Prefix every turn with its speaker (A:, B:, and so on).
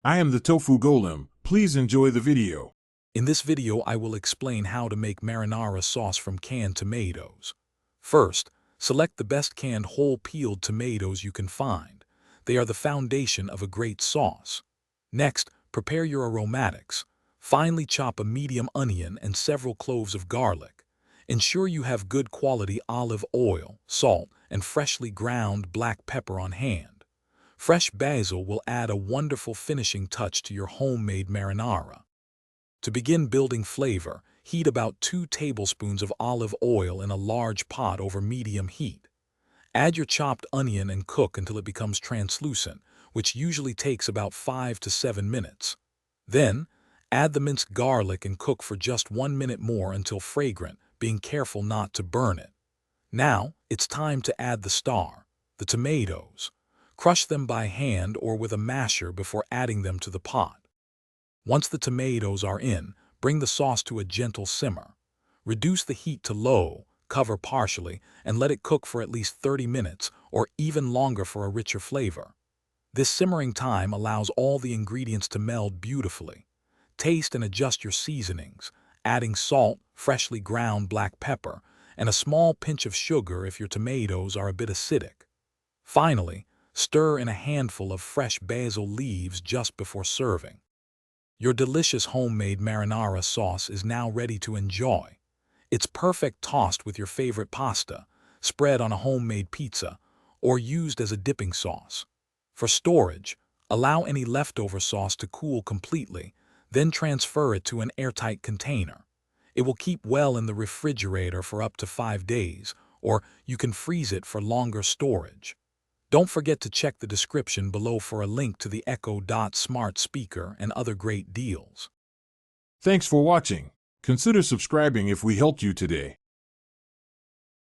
A: I am the Tofu Golem. Please enjoy the video.
B: In this video, I will explain how to make marinara sauce from canned tomatoes. First, select the best canned whole peeled tomatoes you can find. They are the foundation of a great sauce. Next, prepare your aromatics. Finely chop a medium onion and several cloves of garlic. Ensure you have good quality olive oil, salt, and freshly ground black pepper on hand. Fresh basil will add a wonderful finishing touch to your homemade marinara. To begin building flavor, heat about 2 tablespoons of olive oil in a large pot over medium heat. Add your chopped onion and cook until it becomes translucent, which usually takes about 5 to 7 minutes. Then, add the minced garlic and cook for just 1 minute more until fragrant, being careful not to burn it. Now, it's time to add the star, the tomatoes. Crush them by hand or with a masher before adding them to the pot. Once the tomatoes are in, bring the sauce to a gentle simmer. Reduce the heat to low, cover partially, and let it cook for at least 30 minutes or even longer for a richer flavor. This simmering time allows all the ingredients to meld beautifully. Taste and adjust your seasonings, adding salt, freshly ground black pepper, and a small pinch of sugar if your tomatoes are a bit acidic. Finally, stir in a handful of fresh basil leaves just before serving. Your delicious homemade marinara sauce is now ready to enjoy. It's perfect tossed with your favorite pasta, spread on a homemade pizza, or used as a dipping sauce. For storage, allow any leftover sauce to cool completely, then transfer it to an airtight container. It will keep well in the refrigerator for up to 5 days, or you can freeze it for longer storage. Don't forget to check the description below for a link to the Echo Dot smart speaker and other great deals.
A: Thanks for watching. Consider subscribing if we helped you today.